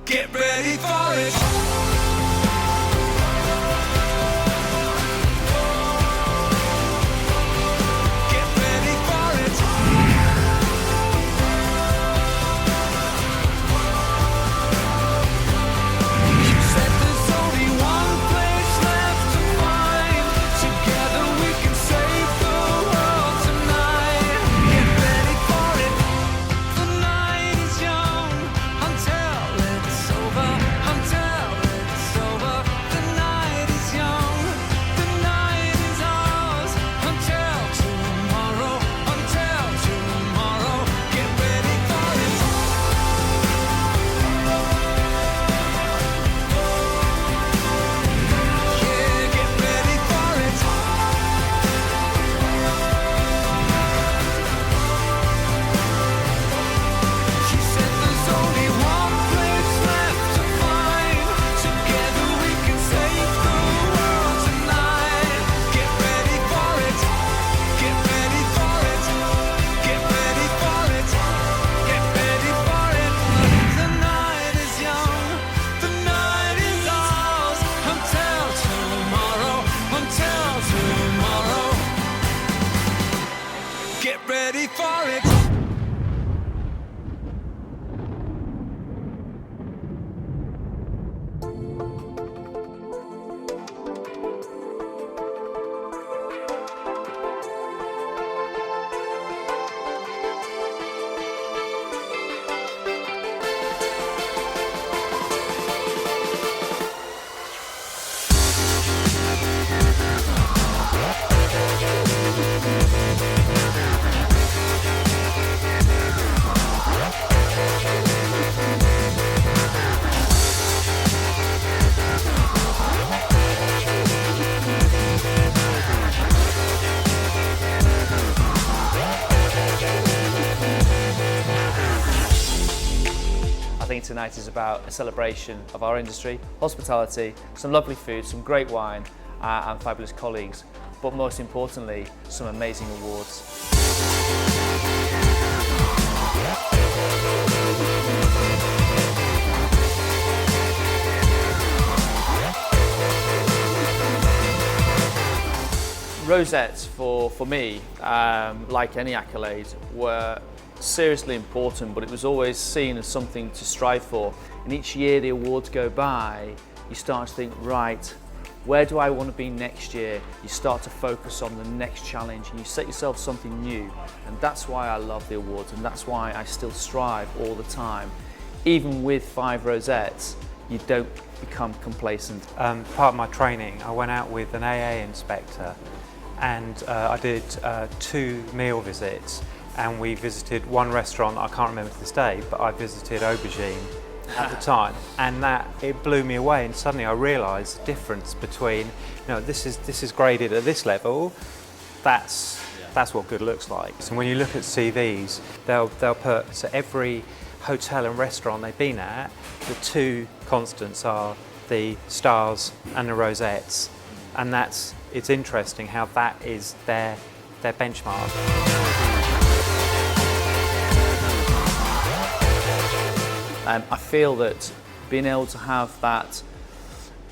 Get ready for it. Get ready for it. You said there's only one place left to find. Together we can save the world tonight. Get ready for it. The night is young until it's over. Until it's over. The night is young. The night is ours. Until tomorrow. Until tomorrow. Get ready for it. Yeah, get ready for it. She said there's only one place left to find. Together we can save the world tonight. Get ready for it. Get ready for it. Get ready for it. Get ready for it. The night is young. The night is ours. Until tomorrow. Until tomorrow. Get ready for it. I think tonight is about a celebration of our industry, hospitality, some lovely food, some great wine and fabulous colleagues, but most importantly, some amazing awards. Rosettes for me, like any accolade, were seriously important, but it was always seen as something to strive for. And each year the awards go by, you start to think, right, where do I want to be next year? You start to focus on the next challenge and you set yourself something new. And that's why I love the awards, and that's why I still strive all the time. Even with 5 rosettes, you don't become complacent. Part of my training, I went out with an AA inspector and I did 2 meal visits, and we visited one restaurant I can't remember to this day, but I visited Aubergine at the time, and it blew me away. And suddenly I realised the difference between, this is graded at this level. That's what good looks like. So when you look at CVs, they'll put, so every hotel and restaurant they've been at, the 2 constants are the stars and the rosettes, and it's interesting how that is their benchmark. I feel that being able to have that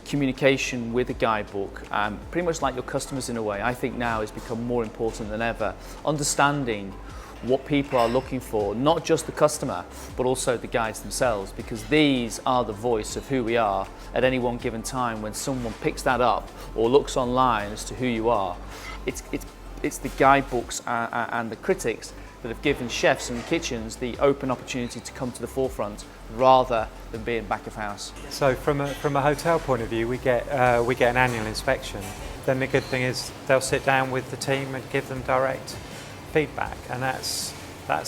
communication with a guidebook, pretty much like your customers in a way, I think now has become more important than ever. Understanding what people are looking for, not just the customer, but also the guides themselves, because these are the voice of who we are at any one given time. When someone picks that up or looks online as to who you are, it's the guidebooks and the critics that have given chefs and kitchens the open opportunity to come to the forefront rather than being back of house. So from a hotel point of view, we get an annual inspection. Then the good thing is they'll sit down with the team and give them direct feedback, and that's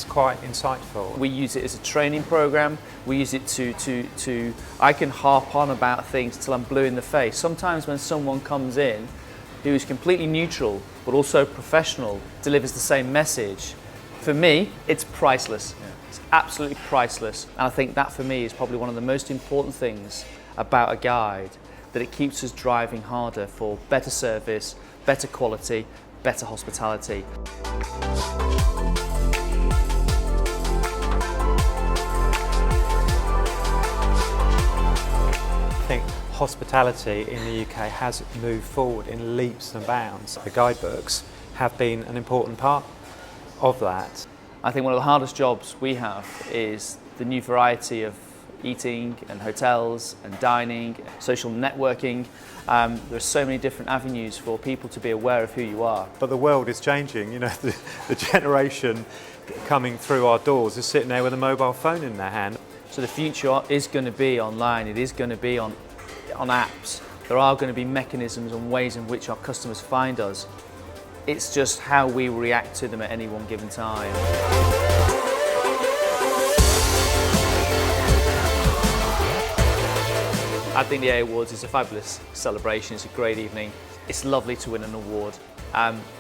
quite insightful. We use it as a training program. We use it to I can harp on about things till I'm blue in the face. Sometimes when someone comes in who is completely neutral but also professional, delivers the same message, for me, it's priceless. It's absolutely priceless. And I think that for me is probably one of the most important things about a guide, that it keeps us driving harder for better service, better quality, better hospitality. hospitality in the UK has moved forward in leaps and bounds. The guidebooks have been an important part of that. I think one of the hardest jobs we have is the new variety of eating and hotels and dining, social networking. There are so many different avenues for people to be aware of who you are. But the world is changing. You know, the generation coming through our doors is sitting there with a mobile phone in their hand. So the future is going to be online, it is going to be on apps. There are going to be mechanisms and ways in which our customers find us. It's just how we react to them at any one given time. I think the A Awards is a fabulous celebration, it's a great evening. It's lovely to win an award.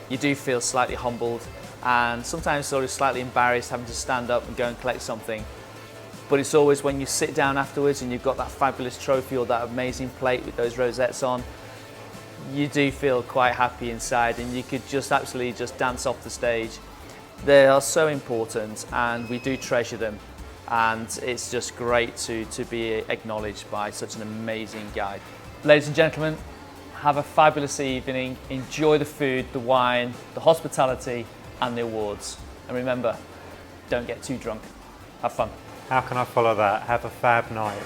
You do feel slightly humbled and sometimes sort of slightly embarrassed having to stand up and go and collect something. But it's always when you sit down afterwards and you've got that fabulous trophy or that amazing plate with those rosettes on, you do feel quite happy inside and you could just absolutely just dance off the stage. They are so important and we do treasure them. And it's just great to be acknowledged by such an amazing guide. Ladies and gentlemen, have a fabulous evening. Enjoy the food, the wine, the hospitality and the awards. And remember, don't get too drunk. Have fun. How can I follow that? Have a fab night.